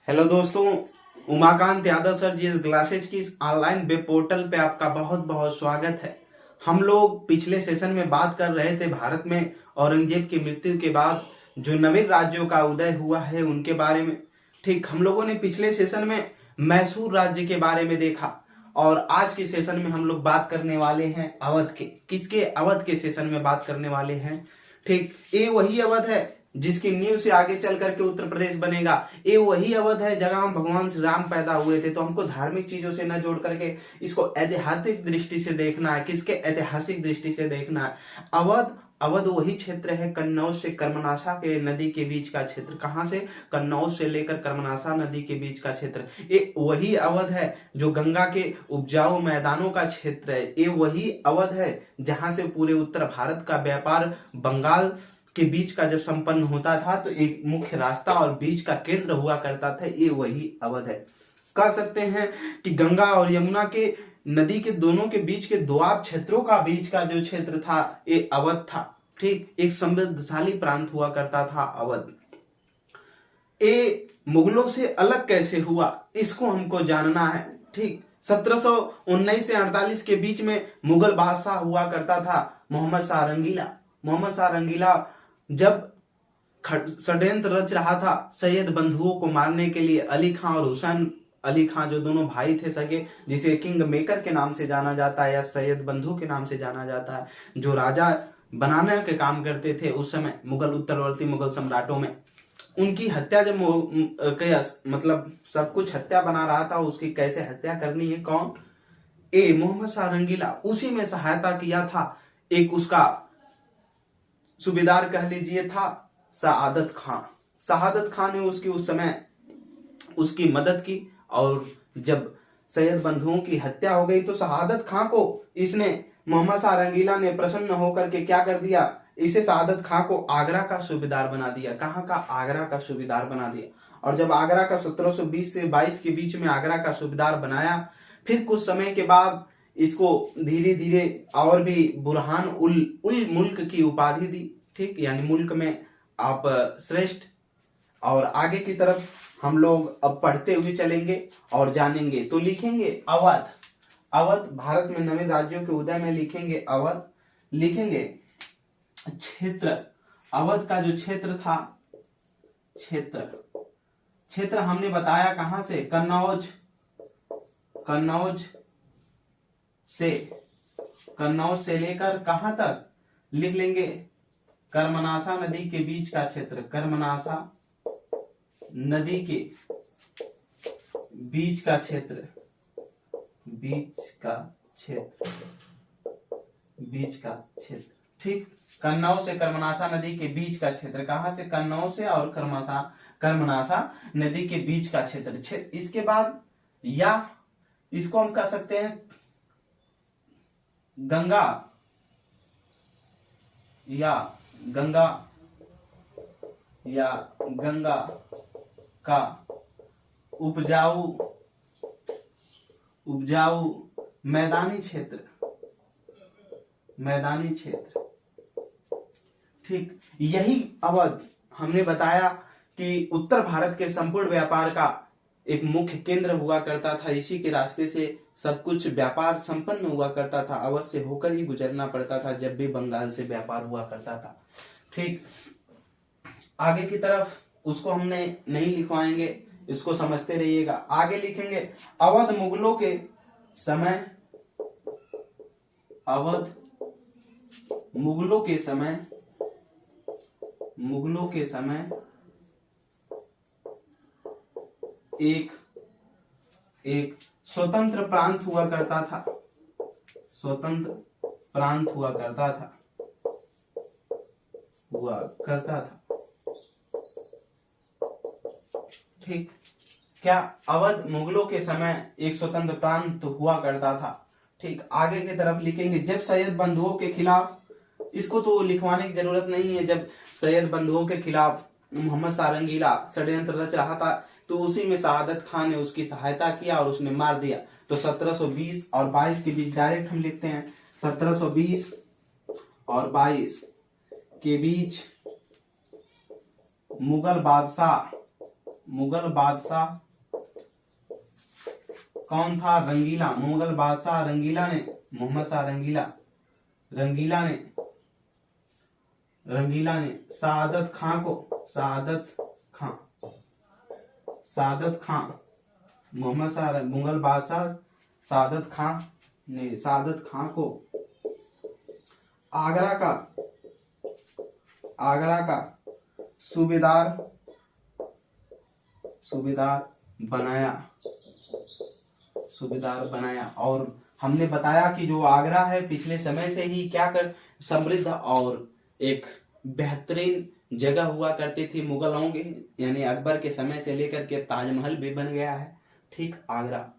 Hello दोस्तों, Umakant Yadav sir जी इस classes की इस ऑनलाइन वेब पोर्टल पे आपका बहुत बहुत स्वागत है। हम लोग पिछले सेशन में बात कर रहे थे भारत में औरंगजेब की मृत्यु के बाद जो नवीन राज्यों का उदय हुआ है उनके बारे में। ठीक, हम लोगों ने पिछले सेशन में मैसूर राज्य के बारे में देखा और आज के सेशन में हम लोग बात करने वाले हैं अवध के। किसके? अवध के सेशन में बात करने वाले हैं। ठीक, ये वही अवध है जिसकी नींव से आगे चल करके उत्तर प्रदेश बनेगा। ये वही अवध है जगह भगवान श्री राम पैदा हुए थे। तो हमको धार्मिक चीजों से न जोड़ करके इसको ऐतिहासिक दृष्टि से देखना है। किसके? ऐतिहासिक दृष्टि से देखना है। अवध अवध वही क्षेत्र है कन्नौज से कर्मनाशा के नदी के बीच का क्षेत्र। कहां से? कन्नौज से लेकर कर्मनाशा नदी के बीच का क्षेत्र। ये वही अवध है जो गंगा के उपजाऊ मैदानों का क्षेत्र है। ये वही अवध है जहां से पूरे उत्तर भारत का व्यापार बंगाल के बीच का जब संपन्न होता था तो एक मुख्य रास्ता और बीच का केंद्र हुआ करता था। ये वही अवध है। कह सकते हैं कि गंगा और यमुना के नदी के दोनों के बीच के दोआब क्षेत्रों का बीच का जो क्षेत्र था ये अवध था। ठीक, एक समृद्धशाली प्रांत हुआ करता था अवध। ये मुगलों से अलग कैसे हुआ इसको हमको जानना है। ठीक, 1719 से 48 के बीच में मुगल बादशाह हुआ करता था मोहम्मद शाह रंगीला। मोहम्मद शाह रंगीला जब षड्यंत्र रच रहा था सैयद बंधुओं को मारने के लिए, अली खां और हुसैन अली खां जो दोनों भाई थे सगे, जिसे किंग मेकर के नाम से जाना जाता है या सैयद बंधु के नाम से जाना जाता है, जो राजा बनाने के काम करते थे उस समय मुगल उत्तरवर्ती मुगल सम्राटों में, उनकी हत्या जब मतलब सब कुछ हत्या बना रहा था, उसकी कैसे हत्या करनी है, कौन? मोहम्मद शाह रंगीला। उसी में सहायता किया था एक उसका सूबेदार कह लीजिए था सआदत खां। सआदत खां ने उसकी उस समय उसकी मदद की और जब सैयद बंधुओं की हत्या हो गई तो सआदत खां को इसने मोहम्मद शाह रंगीला ने प्रसन्न होकर के क्या कर दिया, इसे सआदत खां को आगरा का सूबेदार बना दिया। कहां का? आगरा का सूबेदार बना दिया। और जब आगरा का 1720 से 22 के बीच में आगरा का सूबेदार बनाया, फिर कुछ समय के बाद इसको धीरे धीरे और भी बुरहान उल मुल्क की उपाधि दी। ठीक, यानी मुल्क में आप श्रेष्ठ। और आगे की तरफ हम लोग अब पढ़ते हुए चलेंगे और जानेंगे। तो लिखेंगे अवध। अवध भारत में नवीन राज्यों के उदय में लिखेंगे अवध। लिखेंगे क्षेत्र। अवध का जो क्षेत्र था, क्षेत्र हमने बताया कहां से? कन्नौज से लेकर कहां तक लिख लेंगे? कर्मनाशा नदी के बीच का क्षेत्र। कर्मनाशा नदी के बीच का क्षेत्र। ठीक, कन्नौज से कर्मनाशा नदी के बीच का क्षेत्र। कहां से? कन्नौज से और कर्मनाशा नदी के बीच का क्षेत्र। इसके बाद या इसको हम कह सकते हैं गंगा का उपजाऊ मैदानी क्षेत्र। ठीक, यही अवध हमने बताया कि उत्तर भारत के संपूर्ण व्यापार का एक मुख्य केंद्र हुआ करता था। इसी के रास्ते से सब कुछ व्यापार संपन्न हुआ करता था। अवध से होकर ही गुजरना पड़ता था जब भी बंगाल से व्यापार हुआ करता था। ठीक, आगे की तरफ उसको हमने नहीं लिखवाएंगे, इसको समझते रहिएगा। आगे लिखेंगे अवध मुगलों के समय। अवध मुगलों के समय एक स्वतंत्र प्रांत हुआ करता था। ठीक, क्या? अवध मुगलों के समय एक स्वतंत्र प्रांत हुआ करता था। ठीक, आगे की तरफ लिखेंगे जब सैयद बंधुओं के खिलाफ, इसको तो लिखवाने की जरूरत नहीं है, जब सैयद बंधुओं के खिलाफ मोहम्मद शाह रंगीला षड्यंत्र रच रहा था तो उसी में सआदत खान ने उसकी सहायता किया और उसने मार दिया। तो 1720 और 22 के बीच डायरेक्ट हम लिखते हैं 1720 और 22 के बीच मुगल बादशाह मुगल बादशाह कौन था? रंगीला। मुगल बादशाह रंगीला ने, मोहम्मद शाह रंगीला ने सआदत खां मुगल बादशाह सआदत खां को आगरा का सूबेदार बनाया। और हमने बताया कि जो आगरा है पिछले समय से ही क्या कर समृद्ध और एक बेहतरीन जगह हुआ करती थी मुगलों के, यानी अकबर के समय से लेकर के ताजमहल भी बन गया है। ठीक, आगरा।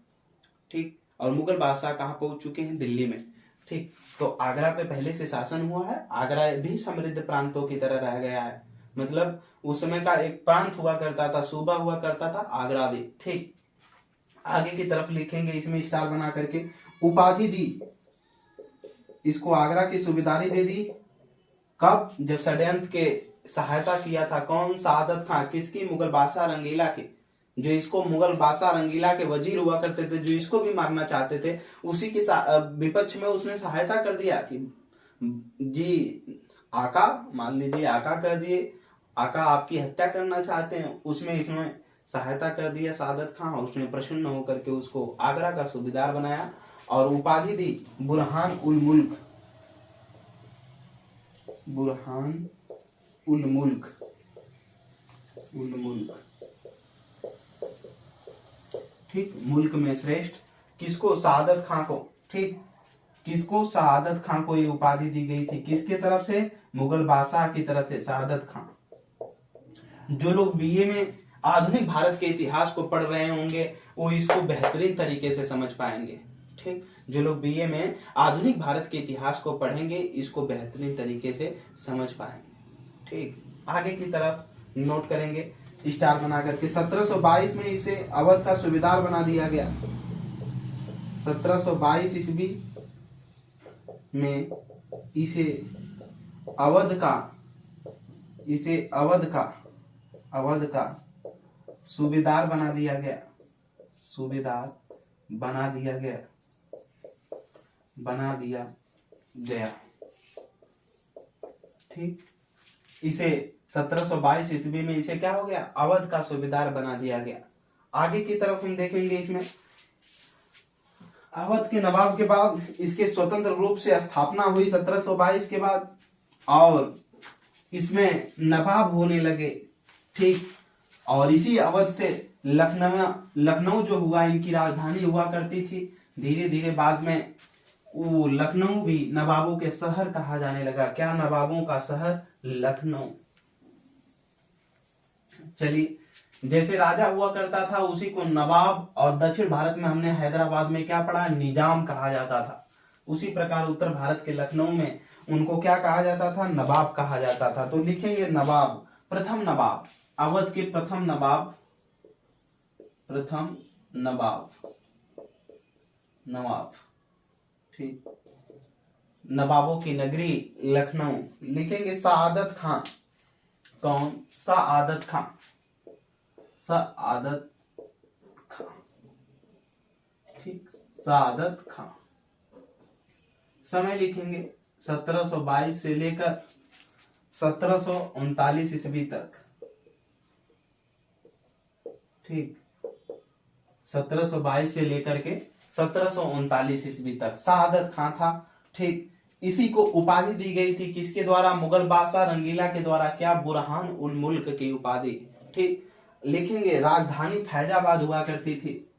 ठीक, और मुगल बादशाह कहाँ पहुंच चुके हैं? दिल्ली में। ठीक, तो आगरा पे पहले से शासन हुआ है। आगरा भी समृद्ध प्रांतों की तरह रह गया है, मतलब उस समय का एक प्रांत हुआ करता था, सूबा हुआ करता था आगरा भी। ठीक, आगे की तरफ लिखेंगे इसमें स्टार बना करके, उपाधि दी इसको, आगरा की सूबेदारी दे दी। कब? जब षड्यंत्र के सहायता किया था। कौन? सआदत खां। किसकी? मुगल बादशाह रंगीला के। जो इसको मुगल बादशाह रंगीला के वजीर हुआ करते थे, जो इसको भी मारना चाहते थे, उसी की विपक्ष में उसने सहायता कर दिया कि जी आका, मान लीजिए आका कर दिए, आका आपकी हत्या करना चाहते हैं, उसमें इसने सहायता कर दिया सआदत खां। और उसने प्रसन्न होकर के उसको आगरा का सूबेदार बनाया और उपाधि दी बुरहान उल मुल्क। ठीक, मुल्क में श्रेष्ठ। किसको? सआदत खां को। ठीक, किसको? सआदत खां को ये उपाधि दी गई थी। किसके तरफ से? मुगल बादशाह की तरफ से सआदत खां। जो लोग बीए में आधुनिक भारत के इतिहास को पढ़ रहे होंगे वो इसको बेहतरीन तरीके से समझ पाएंगे। ठीक, जो लोग बीए में आधुनिक भारत के इतिहास को पढ़ेंगे इसको बेहतरीन तरीके से समझ पाएंगे। ठीक, आगे की तरफ नोट करेंगे स्टार बना करके। 1722 में इसे अवध का सूबेदार बना दिया गया। 1722 ईस्वी में इसे अवध का सूबेदार बना दिया गया। ठीक, इसे 1722 ईस्वी में इसे क्या हो गया? अवध का सूबेदार बना दिया गया। आगे की तरफ हम देखेंगे इसमें अवध के नवाब के बाद इसके स्वतंत्र रूप से स्थापना हुई 1722 के बाद, और इसमें नवाब होने लगे। ठीक, और इसी अवध से लखनऊ जो हुआ, इनकी राजधानी हुआ करती थी। धीरे धीरे बाद में वो लखनऊ भी नवाबों के शहर कहा जाने लगा। क्या? नवाबों का शहर लखनऊ। चलिए, जैसे राजा हुआ करता था उसी को नवाब, और दक्षिण भारत में हमने हैदराबाद में क्या पढ़ा? निजाम कहा जाता था। उसी प्रकार उत्तर भारत के लखनऊ में उनको क्या कहा जाता था? नवाब कहा जाता था। तो लिखेंगे नवाब, प्रथम नवाब, अवध के प्रथम नवाब ठीक, नवाबों की नगरी लखनऊ। लिखेंगे सआदत खां। कौन? सआदत खां। ठीक, सआदत खां। समय लिखेंगे 1722 से लेकर 1739 ईस्वी तक। ठीक, 1722 से लेकर के 1739 ईस्वी तक सआदत खां था। ठीक, इसी को उपाधि दी गई थी किसके द्वारा? मुगल बादशाह रंगीला के द्वारा। क्या? बुरहान उल मुल्क की उपाधि। ठीक, लिखेंगे राजधानी फैजाबाद हुआ करती थी।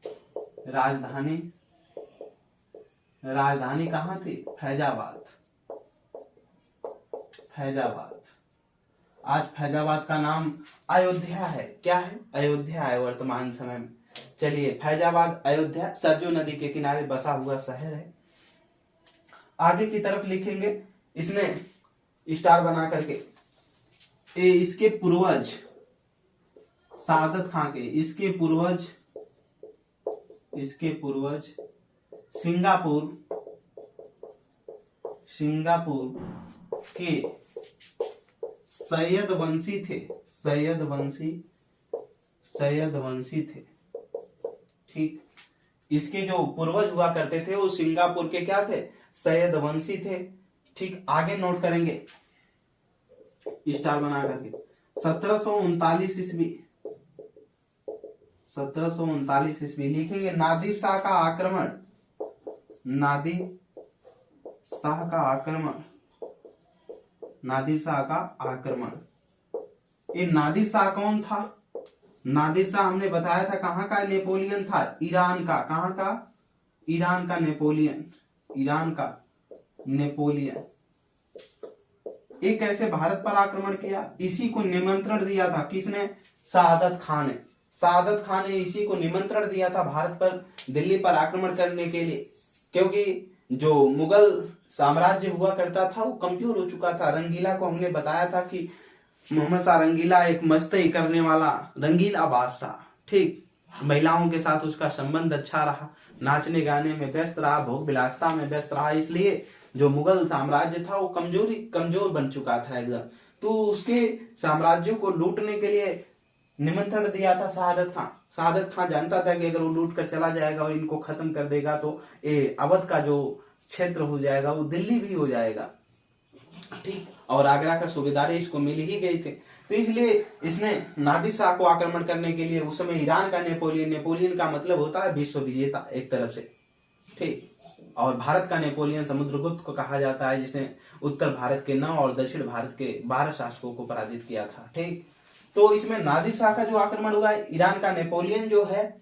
राजधानी कहाँ थी? फैजाबाद। आज फैजाबाद का नाम अयोध्या है। क्या है? अयोध्या है वर्तमान समय में। चलिए, फैजाबाद अयोध्या सरजू नदी के किनारे बसा हुआ शहर है। आगे की तरफ लिखेंगे इसने स्टार बना करके, इसके पूर्वज सआदत खां के, इसके पूर्वज सिंगापुर के सैयद वंशी सैयद वंशी थे। ठीक, इसके जो पूर्वज हुआ करते थे वो सिंगापुर के क्या थे, सैयद वंशी थे। ठीक, आगे नोट करेंगे स्टार बना करके 1739 ईस्वी, 1739 ईस्वी लिखेंगे नादिर शाह का आक्रमण, नादिर शाह का आक्रमण, नादिर शाह का आक्रमण। ये नादिर शाह कौन था? नादिर शाह हमने बताया था कहां का नेपोलियन था, ईरान का। कहां का? ईरान का नेपोलियन, ईरान का नेपोलियन। ये कैसे भारत पर आक्रमण किया? इसी को निमंत्रण दिया था किसने? सआदत खान ने। सआदत खान ने इसी को निमंत्रण दिया था भारत पर, दिल्ली पर आक्रमण करने के लिए, क्योंकि जो मुगल साम्राज्य हुआ करता था वो कमजोर हो चुका था। रंगीला को हमने बताया था कि मोहम्मद शाह रंगीला एक मस्ती करने वाला रंगीला बादशाह। ठीक, महिलाओं के साथ उसका संबंध अच्छा रहा, नाचने गाने में व्यस्त रहा, भोग विलासता में व्यस्त रहा, इसलिए जो मुगल साम्राज्य था वो कमजोर बन चुका था एकदम। तो उसके साम्राज्यों को लूटने के लिए निमंत्रण दिया था सआदत खान। सआदत खान जानता था कि अगर वो लूट कर चला जाएगा और इनको खत्म कर देगा तो ये अवध का जो क्षेत्र हो जाएगा वो दिल्ली भी हो जाएगा। ठीक, और आगरा का सूबेदारी इसको मिल ही गई थे, तो इसलिए इसने नादिर शाह को आक्रमण करने के लिए, उस समय ईरान का नेपोलियन, नेपोलियन का मतलब होता है विश्व विजेता एक तरफ से। ठीक, और भारत का नेपोलियन समुद्रगुप्त को कहा जाता है, जिसने उत्तर भारत के 9 और दक्षिण भारत के 12 शासकों को पराजित किया था। ठीक, तो इसमें नादिर शाह का जो आक्रमण हुआ, ईरान का नेपोलियन जो है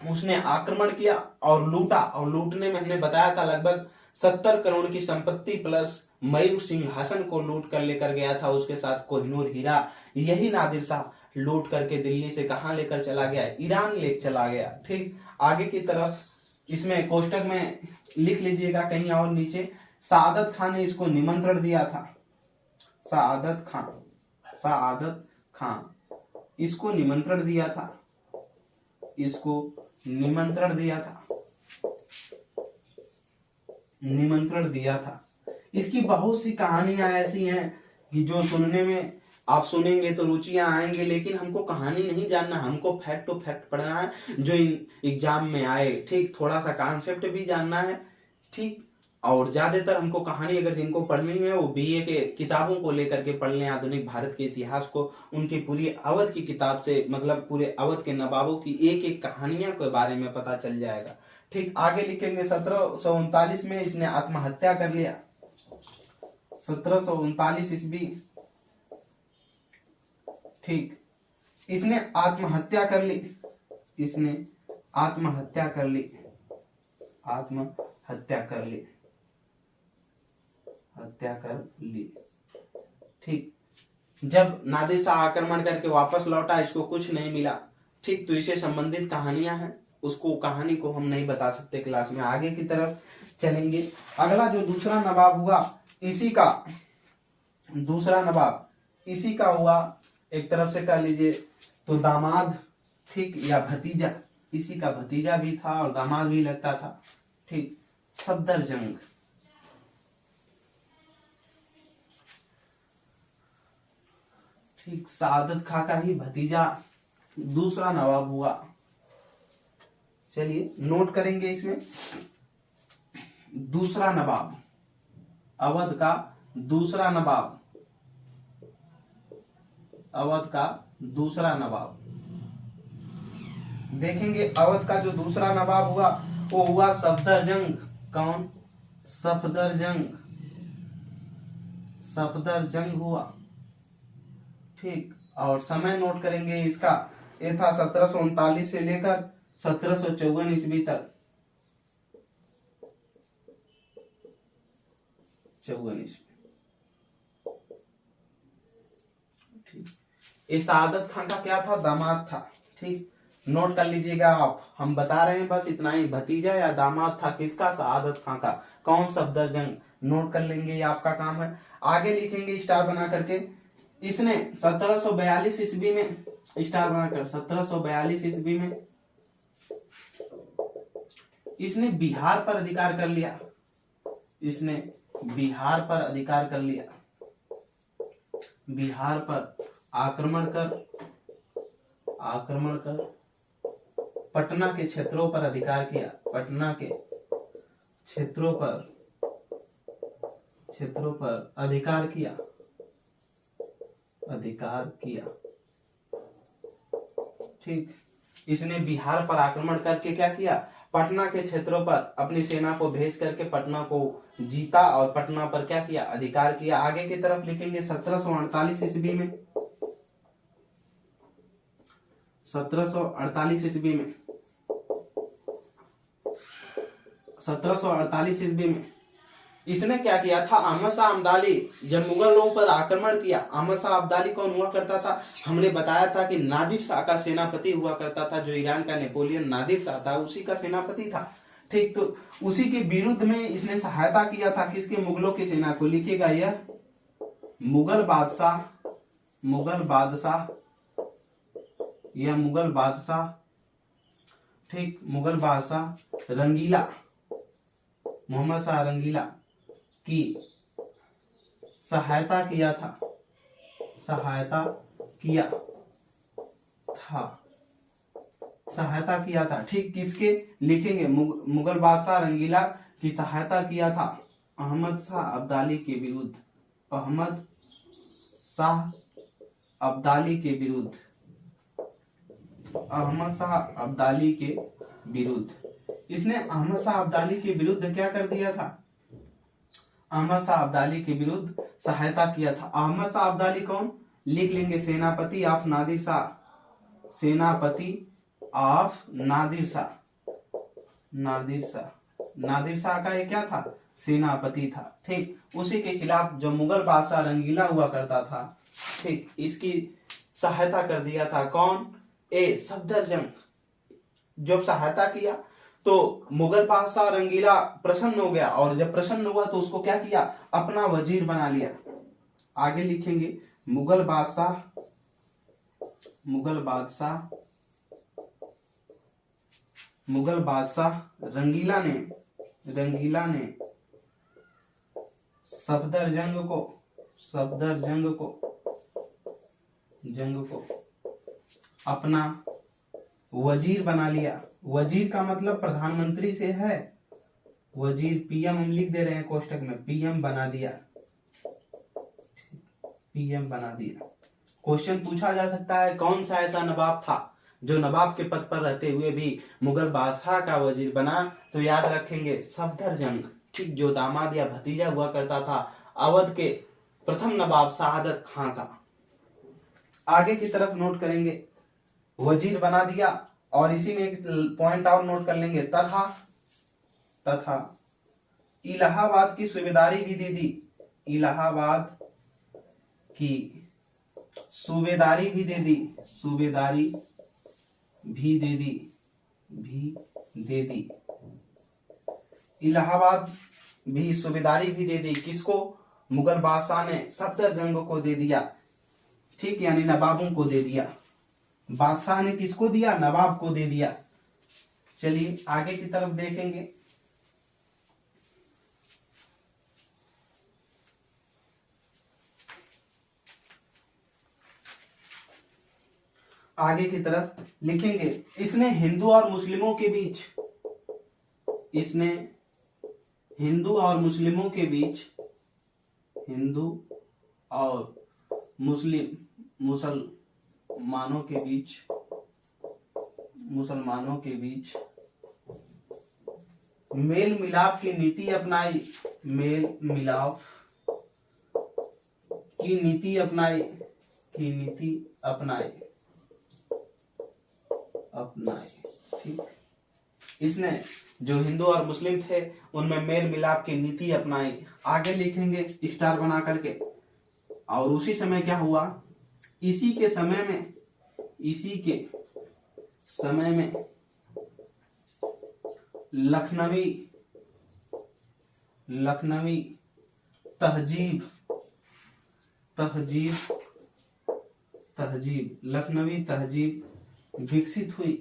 उसने आक्रमण किया और लूटा, और लूटने में हमने बताया था लगभग 70 करोड़ की संपत्ति प्लस मयूर सिंहासन को लूट कर लेकर गया था, उसके साथ कोहिनूर हीरा। यही नादिर शाह लूट करके दिल्ली से कहां लेकर चला गया? ईरान ले चला गया। ठीक, आगे की तरफ इसमें कोष्टक में लिख लीजिएगा कहीं और नीचे, सआदत खान ने इसको निमंत्रण दिया था। सआदत खान, सआदत खान इसको निमंत्रण दिया था, इसको निमंत्रण दिया था, निमंत्रण दिया था। इसकी बहुत सी कहानियां ऐसी हैं कि जो सुनने में आप सुनेंगे तो रुचियां आएंगे, लेकिन हमको कहानी नहीं जानना, हमको फैक्ट टू फैक्ट पढ़ना है जो एग्जाम में आए। ठीक, थोड़ा सा कॉन्सेप्ट भी जानना है। ठीक, और ज्यादातर हमको कहानी अगर जिनको पढ़नी है वो बीए के किताबों को लेकर के पढ़ लें, आधुनिक भारत के इतिहास को, उनकी पूरी अवध की किताब से, मतलब पूरे अवध के नवाबों की एक एक कहानियां के बारे में पता चल जाएगा। ठीक, आगे लिखेंगे 1739 में इसने आत्महत्या कर लिया। 1739 ईस्वी। ठीक, इसने आत्महत्या कर ली, इसने आत्महत्या कर ली, आत्महत्या कर ली, हत्या कर ली। ठीक, जब नादिर शाह आक्रमण करके वापस लौटा, इसको कुछ नहीं मिला। ठीक, तो इससे संबंधित कहानियां हैं, उसको कहानी को हम नहीं बता सकते क्लास में। आगे की तरफ चलेंगे। अगला जो दूसरा नवाब हुआ, इसी का दूसरा नवाब इसी का हुआ, एक तरफ से कह लीजिए तो दामाद, ठीक, या भतीजा, इसी का भतीजा भी था और दामाद भी लगता था। ठीक, सफदरजंग। ठीक, सआदत खां का ही भतीजा दूसरा नवाब हुआ। चलिए नोट करेंगे इसमें, दूसरा नवाब, अवध का दूसरा नवाब, अवध का दूसरा नवाब। देखेंगे अवध का जो दूसरा नवाब हुआ वो हुआ सफदरजंग। कौन? सफदरजंग, सफदरजंग हुआ। ठीक, और समय नोट करेंगे इसका, ये था 1739 से लेकर 1754 ईस्वी तक। 54 ईस्वी। ठीक, ये सआदत खान का क्या था? दामाद था। ठीक, नोट कर लीजिएगा आप, हम बता रहे हैं बस इतना ही, भतीजा या दामाद था किसका? सआदत खान का। कौन? सफदरजंग। नोट कर लेंगे, ये आपका काम है। आगे लिखेंगे स्टार बना करके, इसने 1742 ईस्वी में, स्टार बनाकर 1742 ईस्वी में इसने बिहार पर अधिकार कर लिया, इसने बिहार पर अधिकार कर लिया, बिहार पर आक्रमण कर, आक्रमण कर पटना के क्षेत्रों पर अधिकार किया। पटना के क्षेत्रों पर अधिकार किया। ठीक, इसने बिहार पर आक्रमण करके क्या किया, पटना के क्षेत्रों पर अपनी सेना को भेज करके पटना को जीता और पटना पर क्या किया, अधिकार किया। आगे की तरफ लिखेंगे 1748 ईस्वी में 1748 ईस्वी में 1748 ईस्वी में इसने क्या किया था, अहमद शाह अब्दाली जब मुगलों पर आक्रमण किया। अहमद शाह अब्दाली कौन हुआ करता था, हमने बताया था कि नादिर शाह का सेनापति हुआ करता था। जो ईरान का नेपोलियन नादिर शाह था उसी का सेनापति था। ठीक, तो उसी के विरुद्ध में इसने सहायता किया था किसके, मुगलों की सेना को। लिखिएगा यह मुगल बादशाह ठीक, मुगल बादशाह रंगीला, मोहम्मद शाह रंगीला की सहायता किया था। ठीक, किसके, लिखेंगे मुगल बादशाह रंगीला की सहायता किया था अहमद शाह अब्दाली के विरुद्ध। इसने अहमद शाह अब्दाली के विरुद्ध क्या कर दिया था, अहमद शाह अब्दाली के विरुद्ध सहायता किया था। अहमद शाह अब्दाली कौन, लिख लेंगे सेनापति ऑफ नादिर शाह का ये क्या था, सेनापति था। ठीक, उसी के खिलाफ जो मुगल बादशाह रंगीला हुआ करता था, ठीक, इसकी सहायता कर दिया था कौन, सफदरजंग। जब सहायता किया तो मुगल बादशाह रंगीला प्रसन्न हो गया, और जब प्रसन्न हुआ तो उसको क्या किया, अपना वजीर बना लिया। आगे लिखेंगे मुगल बादशाह रंगीला ने सफदरजंग को अपना वजीर बना लिया। वजीर का मतलब प्रधानमंत्री से है, वजीर पीएम हम लिख दे रहे हैं कोष्टक में, पीएम बना दिया। क्वेश्चन पूछा जा सकता है कौन सा ऐसा नवाब था जो नवाब के पद पर रहते हुए भी मुगल बादशाह का वजीर बना, तो याद रखेंगे सफदरजंग। ठीक, जो दामाद या भतीजा हुआ करता था अवध के प्रथम नवाब सआदत खां का। आगे की तरफ नोट करेंगे, वजीर बना दिया, और इसी में एक पॉइंट और नोट कर लेंगे, तथा इलाहाबाद की सूबेदारी भी दे दी। इलाहाबाद की सूबेदारी भी दे दी। इलाहाबाद भी सूबेदारी भी दे दी। किसको, मुगल बादशाह ने सफदरजंग को दे दिया। ठीक, यानी नवाबों को दे दिया। बादशाह ने किसको दिया, नवाब को दे दिया। चलिए आगे की तरफ देखेंगे। आगे की तरफ लिखेंगे, इसने हिंदू और मुस्लिमों के बीच मुसलमानों के बीच मेल मिलाप की नीति अपनाई। ठीक, इसने जो हिंदू और मुस्लिम थे उनमें मेल मिलाप की नीति अपनाई। आगे लिखेंगे स्टार बना करके। और उसी समय क्या हुआ, इसी के समय में लखनवी तहजीब विकसित हुई।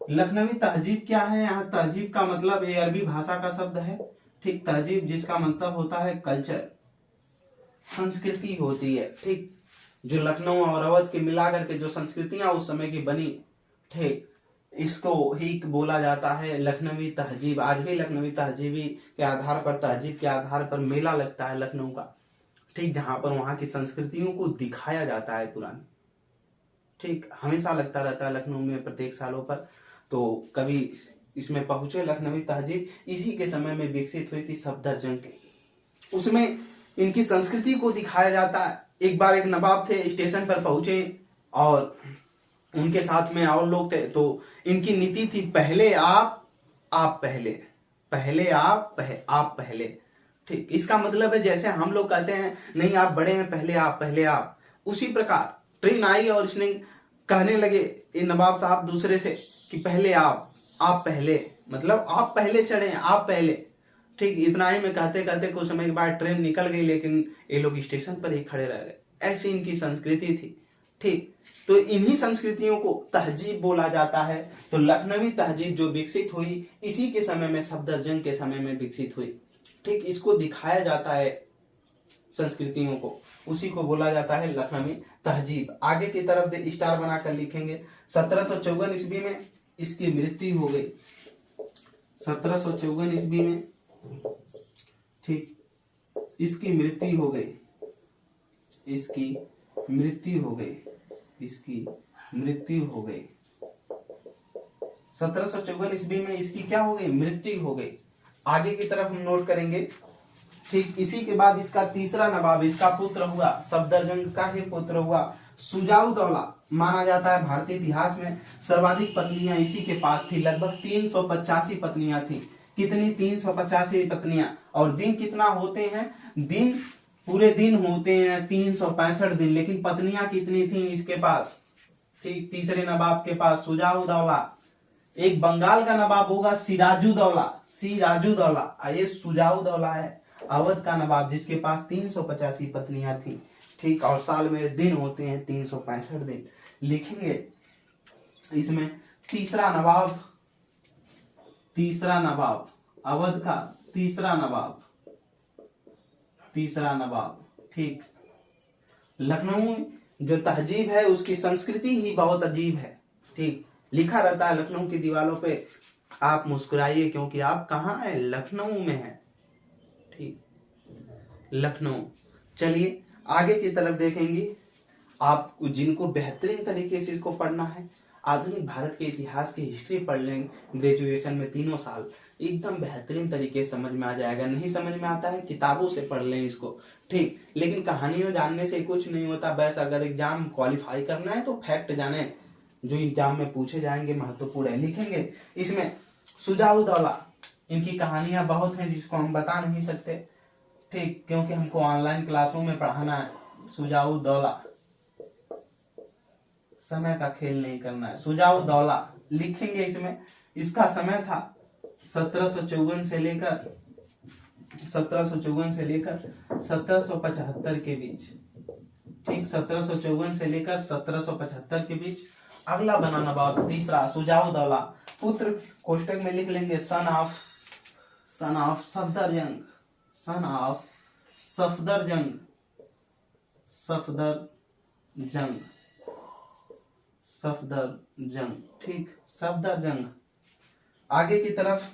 लखनवी तहजीब क्या है, यहाँ तहजीब का मतलब ये अरबी भाषा का शब्द है। ठीक, तहजीब जिसका मतलब होता है कल्चर, संस्कृति होती है। ठीक, जो लखनऊ और अवध के मिला करके जो संस्कृतियां उस समय की बनी, ठीक, इसको ही बोला जाता है लखनवी तहजीब। आज भी लखनवी तहजीबी के आधार पर, तहजीब के आधार पर मेला लगता है लखनऊ का, ठीक, जहां पर वहां की संस्कृतियों को दिखाया जाता है पुरानी, ठीक, हमेशा लगता रहता है लखनऊ में प्रत्येक सालों पर। तो कभी इसमें पहुंचे लखनवी तहजीब, इसी के समय में विकसित हुई थी सफदरजंग की, उसमें इनकी संस्कृति को दिखाया जाता है। एक बार एक नवाब थे, स्टेशन पर पहुंचे और उनके साथ में और लोग थे, तो इनकी नीति थी पहले आप पहले, पहले आप पहले, ठीक। इसका मतलब है जैसे हम लोग कहते हैं नहीं आप बड़े हैं पहले आप, पहले आप, उसी प्रकार ट्रेन आई और इसने कहने लगे ये नवाब साहब दूसरे से कि पहले आप पहले, मतलब आप पहले चढ़े, आप पहले, ठीक। इतना ही में कहते कहते कुछ समय के बाद ट्रेन निकल गई, लेकिन ये लोग स्टेशन पर ही खड़े रह गए। ऐसी इनकी संस्कृति थी, ठीक। तो इन्हीं संस्कृतियों को तहजीब बोला जाता है। तो लखनवी तहजीब जो विकसित हुई इसी के समय में, सफदरजंग के समय में विकसित हुई, ठीक। इसको दिखाया जाता है संस्कृतियों को, उसी को बोला जाता है लखनवी तहजीब। आगे की तरफ स्टार बनाकर लिखेंगे। 1754 ईस्वी में इसकी मृत्यु हो गई, 1754 ईस्वी में, ठीक, इसकी मृत्यु हो गई, इसकी मृत्यु हो गई, इसकी मृत्यु हो गई। 1754 ईस्वी में इसकी क्या हो गई, मृत्यु हो गई। आगे की तरफ हम नोट करेंगे, ठीक। इसी के बाद इसका तीसरा नवाब, इसका पुत्र हुआ, सफदरजंग का ही पुत्र हुआ शुजाउद्दौला। माना जाता है भारतीय इतिहास में सर्वाधिक पत्नियां इसी के पास थी, लगभग 385 पत्नियां थी। कितनी, 385 पत्नियां। और दिन कितना होते हैं, दिन पूरे दिन होते हैं 365 दिन, लेकिन पत्नियां कितनी थी इसके पास, ठीक। तीसरे नवाब के पास शुजाउद्दौला। एक बंगाल का नवाब होगा सिराजुद्दौला, सिराजुद्दौला, ये शुजाउद्दौला है अवध का नवाब जिसके पास 385 पत्नियां थी, ठीक। और साल में दिन होते हैं 365 दिन। लिखेंगे इसमें तीसरा नवाब, तीसरा नवाब अवध का, तीसरा नवाब, तीसरा नवाब, ठीक। लखनऊ जो तहजीब है उसकी संस्कृति ही बहुत अजीब है, ठीक। लिखा रहता है लखनऊ की दीवारों पे, आप मुस्कुराइए क्योंकि आप कहाँ हैं, लखनऊ में हैं, ठीक, लखनऊ। चलिए आगे की तरफ देखेंगे। आप जिनको बेहतरीन तरीके से इसको पढ़ना है, आधुनिक भारत के इतिहास की हिस्ट्री पढ़ लें ग्रेजुएशन में 3 साल, एकदम बेहतरीन तरीके से समझ में आ जाएगा। नहीं समझ में आता है किताबों से पढ़ लें इसको, ठीक। लेकिन कहानियों जानने से कुछ नहीं होता, बस अगर एग्जाम क्वालिफाई करना है तो फैक्ट जाने जो एग्जाम में पूछे जाएंगे महत्वपूर्ण है। लिखेंगे इसमें शुजाउद्दौला, इनकी कहानियां बहुत हैं जिसको हम बता नहीं सकते, ठीक, क्योंकि हमको ऑनलाइन क्लासों में पढ़ाना है। शुजाउद्दौला, समय का खेल नहीं करना है। शुजाउद्दौला लिखेंगे इसमें, इसका समय था 1754 से लेकर 1775 के बीच, ठीक, 1754 से लेकर 1775 के बीच। अगला बना नवाब तीसरा शुजाउद्दौला, पुत्र कोष्टक में लिख लेंगे son of Safdarjung, son of Safdarjung, Safdarjung, Safdarjung, ठीक, सफदरजंग। आगे की तरफ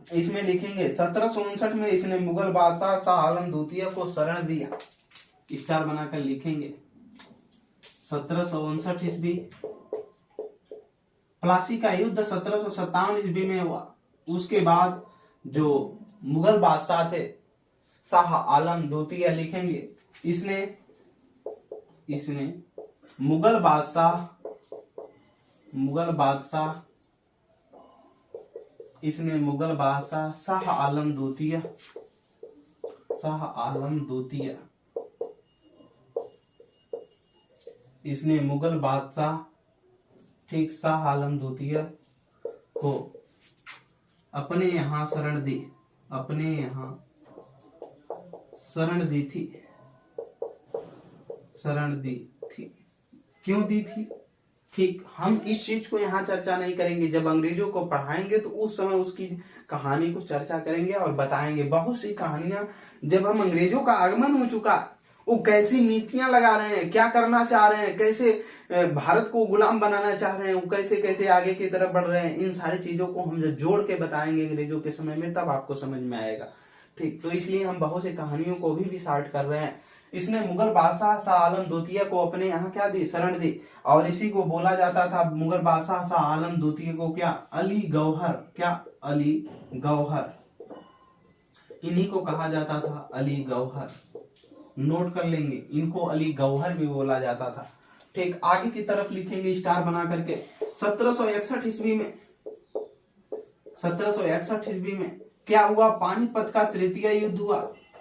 इसमें लिखेंगे 1759 में इसने मुगल बादशाह शाह आलम द्वितीय को शरण दिया, स्टार बनाकर लिखेंगे। 1759 ईस्वी। प्लासी का युद्ध 1757 ईस्वी में हुआ। उसके बाद जो मुगल बादशाह थे शाह आलम द्वितीय, लिखेंगे इसने मुगल बादशाह शाह आलम द्वितीय, इसने मुगल बादशाह, ठीक, शाह आलम द्वितीय को अपने यहाँ शरण दी, अपने यहाँ शरण दी थी, क्यों दी थी, ठीक। हम इस चीज को यहाँ चर्चा नहीं करेंगे, जब अंग्रेजों को पढ़ाएंगे तो उस समय उसकी कहानी को चर्चा करेंगे और बताएंगे। बहुत सी कहानियां जब हम अंग्रेजों का आगमन हो चुका वो कैसी नीतियां लगा रहे हैं, क्या करना चाह रहे हैं, कैसे भारत को गुलाम बनाना चाह रहे हैं, वो कैसे कैसे आगे की तरफ बढ़ रहे हैं, इन सारी चीजों को हम जब जोड़ के बताएंगे अंग्रेजों के समय में तब आपको समझ में आएगा। ठीक, तो इसलिए हम बहुत सी कहानियों को भी स्टार्ट कर रहे हैं। इसने मुगल बादशाह शाह आलम द्वितीय को अपने यहाँ क्या दी, शरण दी, और इसी को बोला जाता था मुगल बादशाह शाह आलम द्वितीय को क्या, अली गौहर, क्या अली गौहर, इन्हीं को कहा जाता था अली गौहर। नोट कर लेंगे, इनको अली गौहर भी बोला जाता था। ठीक, आगे की तरफ लिखेंगे स्टार बना करके। 1761 ईस्वी में 1761 ईस्वी में क्या हुआ, पानीपत का तृतीय युद्ध हुआ।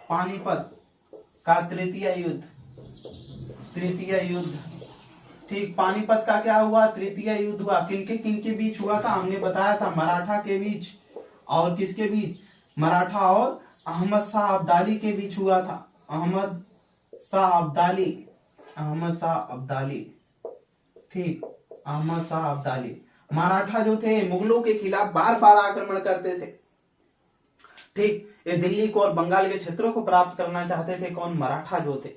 पानीपत का तृतीय युद्ध, तृतीय युद्ध। ठीक, पानीपत का क्या हुआ, तृतीय युद्ध हुआ। किनके किनके बीच हुआ था, हमने बताया था मराठा के बीच और किसके बीच, मराठा और अहमद शाह अब्दाली के बीच हुआ था। अहमद शाह अब्दाली, अहमद शाह अब्दाली। ठीक, अहमद शाह अब्दाली। मराठा जो थे मुगलों के खिलाफ बार बार आक्रमण करते थे। ठीक, ये दिल्ली को और बंगाल के क्षेत्रों को प्राप्त करना चाहते थे। कौन, मराठा जो थे।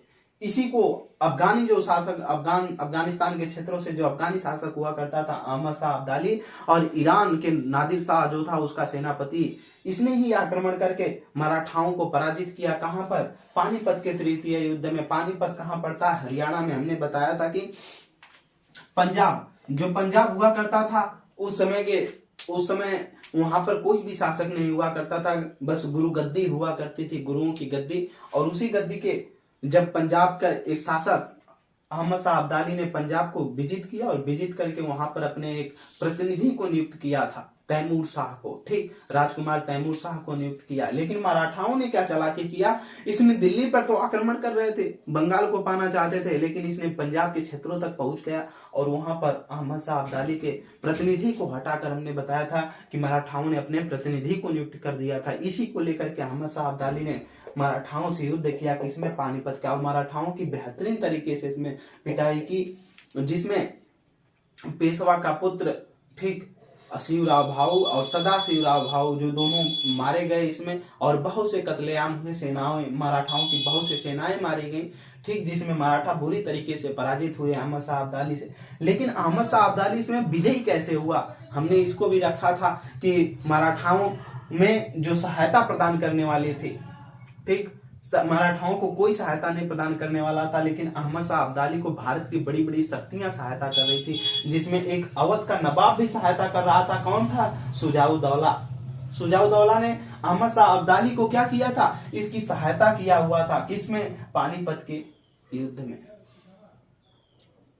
इसी को अफगानी जो शासक, अफगानिस्तान के क्षेत्रों से जो अफगानी शासक हुआ करता था अहमद शाह अब्दाली, और ईरान के नादिर शाह जो था उसका सेनापति, इसने ही आक्रमण करके मराठाओं को पराजित किया। कहां पर, पानीपत के तृतीय युद्ध में। पानीपत कहां पड़ता है, हरियाणा में। हमने बताया था कि पंजाब, जो पंजाब हुआ करता था उस समय वहां पर कोई भी शासक नहीं हुआ करता था, बस गुरु गद्दी हुआ करती थी, गुरुओं की गद्दी। और उसी गद्दी के जब पंजाब का एक शासक अहमद शाह अब्दाली ने पंजाब को विजित किया और विजित करके वहां पर अपने एक प्रतिनिधि को नियुक्त किया था, तैमूर शाह को। ठीक, राजकुमार तैमूर शाह को नियुक्त किया। लेकिन मराठाओं ने क्या चालाकी किया, इसने दिल्ली पर तो आक्रमण कर रहे थे, बंगाल को पाना चाहते थे, लेकिन इसने पंजाब के क्षेत्रों तक पहुंच गया और वहां पर अहमद शाह अब्दाली के प्रतिनिधि को हटाकर, हमने बताया था कि मराठाओं ने अपने प्रतिनिधि को नियुक्त कर दिया था। इसी को लेकर के अहमद शाह अब्दाली ने मराठाओं से युद्ध किया, किसमें, पानीपत का। और मराठाओं की बेहतरीन तरीके से इसमें पिटाई की, जिसमें पेशवा का पुत्र, ठीक, शिवराव भाऊ और सदाशिवराव भाऊ, जो दोनों मारे गए इसमें, और बहुत से कत्लेआम हुए, सेनाओं, मराठाओं की बहुत से सेनाएं मारी गई। ठीक, जिसमें मराठा बुरी तरीके से पराजित हुए अहमद शाह अब्दाली से। लेकिन अहमद शाह अब्दाली इसमें विजयी कैसे हुआ, हमने इसको भी रखा था कि मराठाओं में जो सहायता प्रदान करने वाले थे, ठीक, मराठाओं को कोई सहायता नहीं प्रदान करने वाला था, लेकिन अहमद शाह अब्दाली को भारत की बड़ी बड़ी शक्तियां सहायता कर रही थी, जिसमें एक अवध का नवाब भी सहायता कर रहा था। कौन था, सुजाउद्दौला। सुजाउद्दौला ने अहमद शाह अब्दाली को क्या किया था, इसकी सहायता किया हुआ था, किसमें, पानीपत के युद्ध में।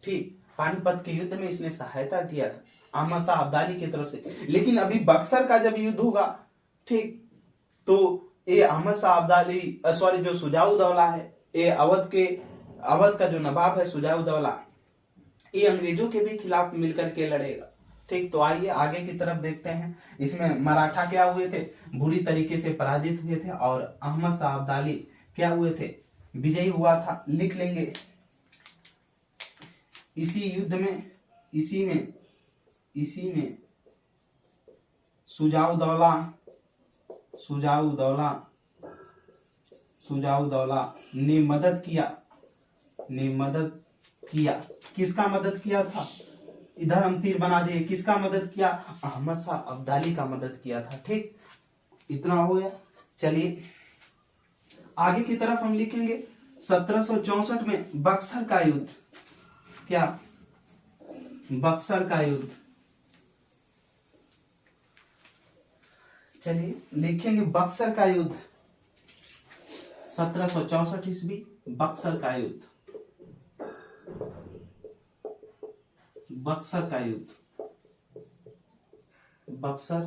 ठीक, पानीपत के युद्ध में इसने सहायता किया था अहमद शाह अब्दाली की तरफ से। लेकिन अभी बक्सर का जब युद्ध होगा, ठीक, तो ये अहमद शाह अब्दाली, सॉरी, जो सुजाउद्दौला है, ये अवध का जो नवाब है सुजाउद्दौला, ये अंग्रेजों के भी खिलाफ मिलकर के लड़ेगा। ठीक, तो आइए आगे की तरफ देखते हैं। इसमें मराठा क्या हुए थे, बुरी तरीके से पराजित हुए थे, और अहमद शाह अब्दाली क्या हुए थे, विजयी हुआ था। लिख लेंगे, इसी युद्ध में, इसी में सुजाउद्दौला ने मदद किया। किसका मदद किया था, इधर हम तीर बना दिए, किसका मदद किया, अहमद शाह अब्दाली का मदद किया था। ठीक, इतना हो गया। चलिए आगे की तरफ हम लिखेंगे 1764 में बक्सर का युद्ध। क्या, बक्सर का युद्ध। चलिए लिखेंगे बक्सर का युद्ध, 1764 ईस्वी, बक्सर का युद्ध। बक्सर का युद्ध, बक्सर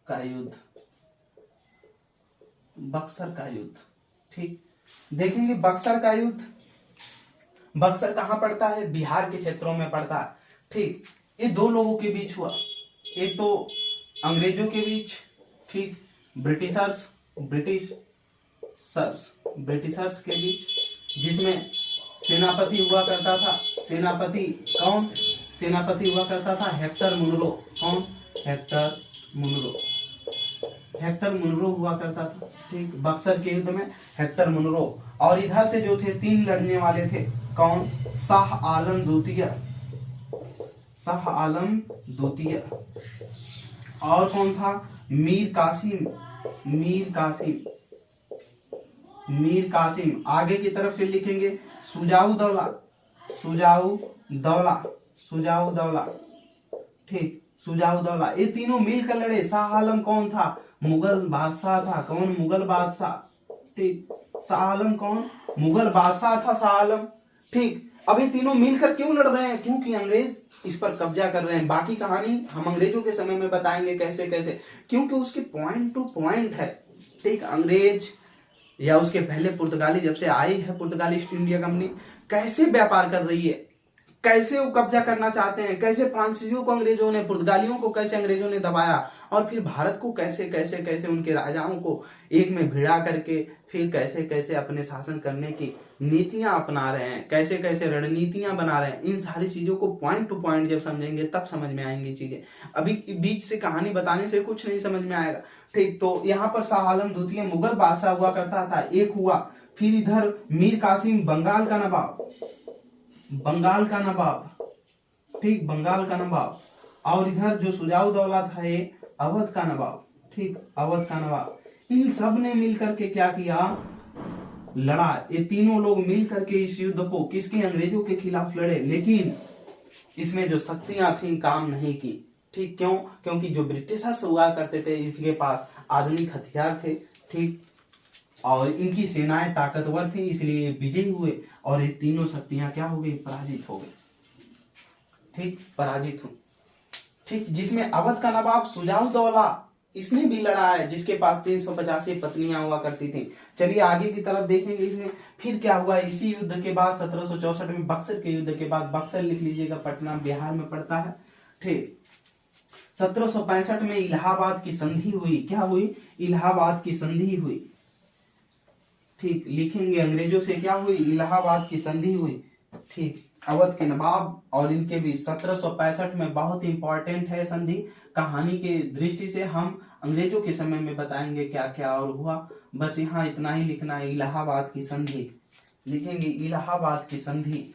का युद्ध, बक्सर का युद्ध। ठीक, देखेंगे बक्सर का युद्ध। बक्सर कहां पड़ता है, बिहार के क्षेत्रों में पड़ता है। ठीक, ये दो लोगों के बीच हुआ, एक तो अंग्रेजों के बीच, ठीक, ब्रिटिशर्स के बीच, जिसमें सेनापति हुआ करता था, सेनापति कौन, सेनापति हुआ करता था हेक्टर मुनरो। कौन, हेक्टर मुनरो। हेक्टर मुनरो हुआ करता था। ठीक, बक्सर के युद्ध में हेक्टर मुनरो। और इधर से जो थे 3 लड़ने वाले थे, कौन? शाह आलम द्वितीय, शाह आलम द्वितीय। और कौन था? मीर कासिम, मीर कासिम, मीर कासिम। आगे की तरफ फिर लिखेंगे सुजाऊ दौला, सुजाऊ दौला, सुजाऊ दौला। ठीक, सुजाऊ दौला। ये तीनों मिलकर लड़े। शाह आलम कौन था? मुगल बादशाह था। कौन? मुगल बादशाह। ठीक, शाह आलम कौन? मुगल बादशाह था शाह आलम। ठीक, अब ये तीनों मिलकर क्यों लड़ रहे हैं? क्योंकि अंग्रेज इस पर कब्जा कर रहे हैं। बाकी कहानी हम अंग्रेजों के समय में बताएंगे कैसे कैसे, क्योंकि उसके पॉइंट टू पॉइंट है। ठीक, अंग्रेज या उसके पहले पुर्तगाली जब से आई है, पुर्तगाली ईस्ट इंडिया कंपनी कैसे व्यापार कर रही है, कैसे वो कब्जा करना चाहते हैं, कैसे फ्रांसीसियों को अंग्रेजों ने, पुर्तगालियों को कैसे अंग्रेजों ने दबाया, और फिर भारत को कैसे कैसे कैसे उनके राजाओं को एक में भिड़ा करके फिर कैसे कैसे अपने शासन करने की नीतियां अपना रहे हैं, कैसे कैसे रणनीतियां बना रहे हैं। इन सारी चीजों को पॉइंट टू पॉइंट जब समझेंगे तब समझ में आएंगी चीजें। अभी बीच से कहानी बताने से कुछ नहीं समझ में आएगा। ठीक, तो यहाँ पर शाह आलम द्वितीय मुगल बादशाह हुआ करता था, एक हुआ। फिर इधर मीर कासिम बंगाल का नवाब, बंगाल का नवाब। ठीक, बंगाल का नवाब। और इधर जो सुजाऊ दौला था ये अवध का नवाब। ठीक, अवध का नवाब। इन सब ने मिलकर के क्या किया? लड़ा। ये तीनों लोग मिलकर के इस युद्ध को किसके? अंग्रेजों के खिलाफ लड़े। लेकिन इसमें जो शक्तियां थी काम नहीं की। ठीक, क्यों? क्योंकि जो ब्रिटिशर्स हुआ करते थे इनके पास आधुनिक हथियार थे। ठीक, और इनकी सेनाएं ताकतवर थी, इसलिए विजयी हुए और ये तीनों शक्तियां क्या हो गई? पराजित हो गई। ठीक, पराजित हुई। ठीक, जिसमें अवध का नवाब सुजाऊ दौला इसने भी लड़ा है, जिसके पास 385 पत्नियां हुआ करती थी। चलिए आगे की तरफ देखेंगे इसमें फिर क्या हुआ। इसी युद्ध के बाद 1764 में बक्सर के युद्ध के बाद, बक्सर लिख लीजिएगा, पटना बिहार में पड़ता है। ठीक, 1765 में इलाहाबाद की संधि हुई। क्या हुई? इलाहाबाद की संधि हुई। ठीक, लिखेंगे अंग्रेजों से क्या हुई? इलाहाबाद की संधि हुई। ठीक, अवध के नवाब और इनके बीच 1765 में बहुत इंपॉर्टेंट है संधि। कहानी के दृष्टि से हम अंग्रेजों के समय में बताएंगे क्या क्या और हुआ। बस यहाँ इतना ही लिखना है, इलाहाबाद की संधि लिखेंगे। इलाहाबाद की संधि,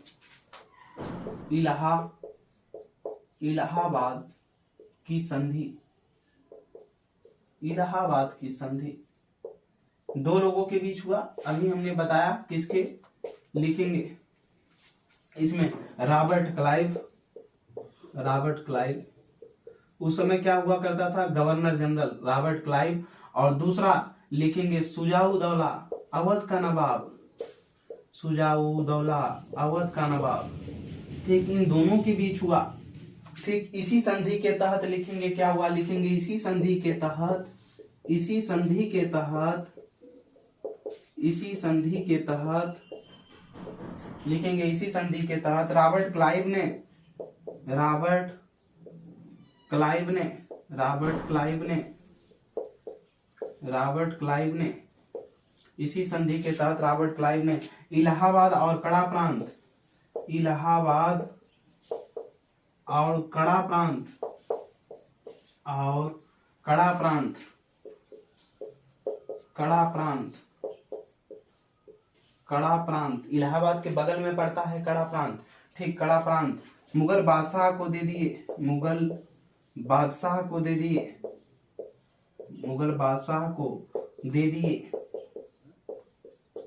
इलाहाबाद की संधि, इलाहाबाद की संधि दो लोगों के बीच हुआ। अभी हमने बताया किसके, लिखेंगे इसमें रॉबर्ट क्लाइव, रॉबर्ट क्लाइव। उस समय क्या हुआ करता था? Governor general Robert Clive. और दूसरा लिखेंगे सुजाऊ दौला, अवध का नवाब, सुजाऊ दौला, अवध का नवाब। ठीक, इन दोनों के बीच हुआ। ठीक, इसी संधि के तहत लिखेंगे क्या हुआ? लिखेंगे इसी संधि के तहत, इसी संधि के तहत, इसी संधि के तहत लिखेंगे, इसी संधि के तहत रॉबर्ट क्लाइव ने, रॉबर्ट क्लाइव ने, रॉबर्ट क्लाइव ने, रॉबर्ट क्लाइव ने, इसी संधि के तहत रॉबर्ट क्लाइव ने इलाहाबाद और कड़ा प्रांत, इलाहाबाद और कड़ा प्रांत, और कड़ा प्रांत, कड़ा प्रांत, कड़ा प्रांत इलाहाबाद के बगल में पड़ता है कड़ा प्रांत। ठीक, कड़ा प्रांत मुगल बादशाह को दे दिए, मुगल बादशाह को दे दिए, मुगल बादशाह को दे दिए,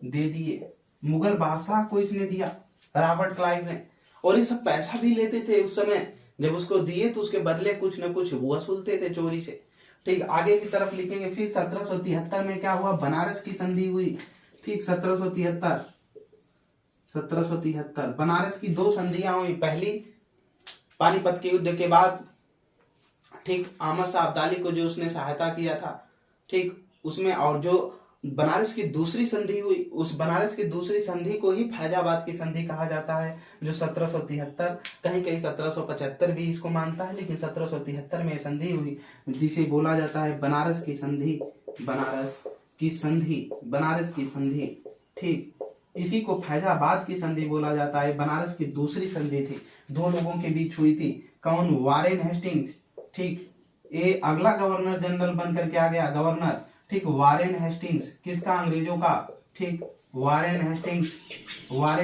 दे दिए। मुगल बादशाह को इसने दिया, रॉबर्ट क्लाइव ने। और ये सब पैसा भी लेते थे उस समय। जब उसको दिए तो उसके बदले कुछ न कुछ वसूलते थे चोरी से। ठीक, आगे की तरफ लिखेंगे फिर 1773 में क्या हुआ? बनारस की संधि हुई। ठीक, 1773 बनारस की दो संधियां हुई। पहली पानीपत के युद्ध के बाद, ठीक, अहमद शाह अब्दाली को जो उसने सहायता किया था, ठीक, उसमें। और जो बनारस की दूसरी संधि हुई, उस बनारस की दूसरी संधि को ही फैजाबाद की संधि कहा जाता है, जो 1773, कहीं कहीं 1775 भी इसको मानता है, लेकिन 1773 में संधि हुई, जिसे बोला जाता है बनारस की संधि, बनारस की संधि, बनारस की संधि। ठीक, इसी को फैजाबाद की संधि बोला जाता है। बनारस की दूसरी संधि थी, दो लोगों के बीच हुई थी। कौन? Warren Hastings. ठीक, ये अगला गवर्नर जनरल बन करके आ गया गवर्नर, ठीक, वारेन हेस्टिंग्स, किसका, अंग्रेजों का, ठीक, वारेन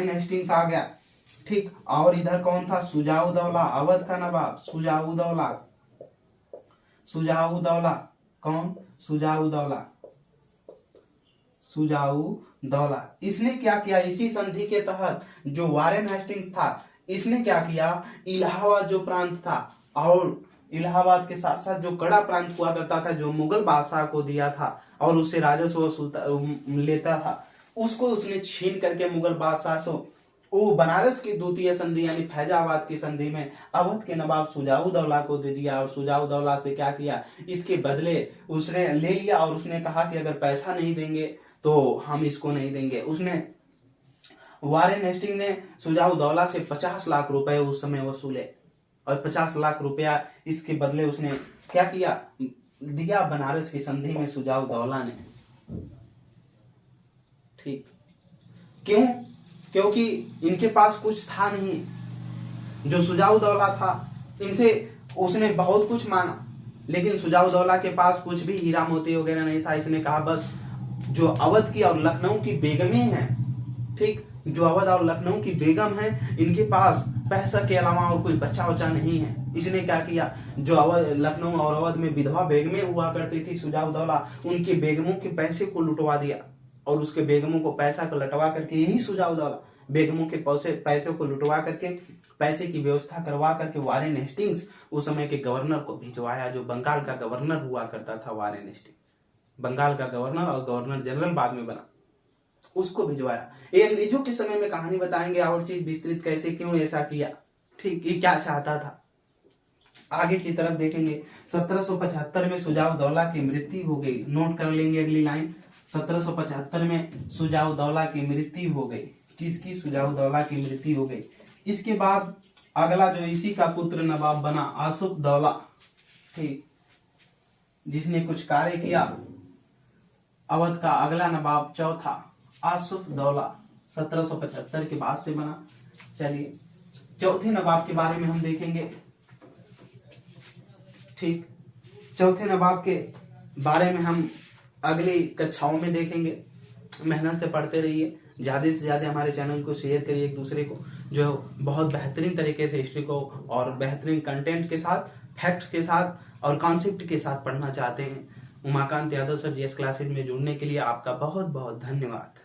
हेस्टिंग्स आ गया, ठीक। और इधर कौन था, सुजाउदौला, अवध का नवाब सुजाउदौला, सुजाउदौला, कौन, सुजाउदौला, सुजाउदौला। इसने क्या किया, इसी संधि के तहत जो वारेन हेस्टिंग्स था, इसने क्या किया, इलाहाबाद जो प्रांत था, और इलाहाबाद के साथ साथ जो कड़ा प्रांत हुआ करता था जो मुगल बादशाह को दिया था और उससे राजस्व लेता था, उसको उसने छीन करके मुगल बादशाह से वो बनारस की द्वितीय संधि यानी फैजाबाद की संधि में अवध के नवाब सुजाउदौला को दे दिया। और सुजाउदौला से क्या किया, इसके बदले उसने ले लिया और उसने कहा कि अगर पैसा नहीं देंगे तो हम इसको नहीं देंगे। उसने, वारेन हेस्टिंग ने सुजाउदौला से 50 लाख रुपए उस समय वसूले और 50 लाख रुपया इसके बदले उसने क्या किया, दिया बनारस की संधि में सुजाउदौला ने, ठीक। क्यों, क्योंकि इनके पास कुछ था नहीं, जो सुजाउदौला था इनसे उसने बहुत कुछ मांगा, लेकिन सुजाउदौला के पास कुछ भी हीरा मोती वगैरह नहीं था। इसने कहा बस जो अवध की और लखनऊ की बेगमें हैं, ठीक, जो अवध और लखनऊ की बेगम है, इनके पास पैसा के अलावा और कोई बच्चा वच्चा नहीं है। इसने क्या किया, जो अवध, लखनऊ और अवध में विधवा बेगमें हुआ करती थी सुजाउदौला, उनकी बेगमों के पैसे को लुटवा दिया और उसके बेगमों को पैसा को लटवा करके, यही सुजाउदौला बेगमों के पैसे को लुटवा करके पैसे की व्यवस्था करवा करके वारेन हेस्टिंग्स उस समय के गवर्नर को भिजवाया, जो बंगाल का गवर्नर हुआ करता था। वारेन हेस्टिंग्स बंगाल का गवर्नर और गवर्नर जनरल बाद में बना, उसको भिजवाया। ये अंग्रेजों के समय में कहानी बताएंगे और चीज विस्तृत, कैसे क्यों ऐसा किया, ठीक, ये क्या चाहता था, आगे की तरफ देखेंगे। 1775 में सुजाउदौला की मृत्यु हो गई, नोट कर लेंगे अगली लाइन। 1775 में सुजाउदौला की मृत्यु हो गई, किसकी, सुजाउदौला की मृत्यु हो गई। इसके बाद अगला जो इसी का पुत्र नवाब बना आसुफ दौला, ठीक, जिसने कुछ कार्य किया। अवध का अगला नवाब चौथा आसुफ दौला 1775 के बाद से बना। चलिए चौथे नवाब के बारे में हम देखेंगे, ठीक, चौथे नवाब के बारे में हम अगली कक्षाओं में देखेंगे। मेहनत से पढ़ते रहिए, ज्यादा से ज्यादा हमारे चैनल को शेयर करिए एक दूसरे को, जो बहुत बेहतरीन तरीके से हिस्ट्री को और बेहतरीन कंटेंट के साथ, फैक्ट्स के साथ और कॉन्सेप्ट के साथ पढ़ना चाहते हैं। Umakant Yadav sir GS classes में जुड़ने के लिए आपका बहुत बहुत धन्यवाद।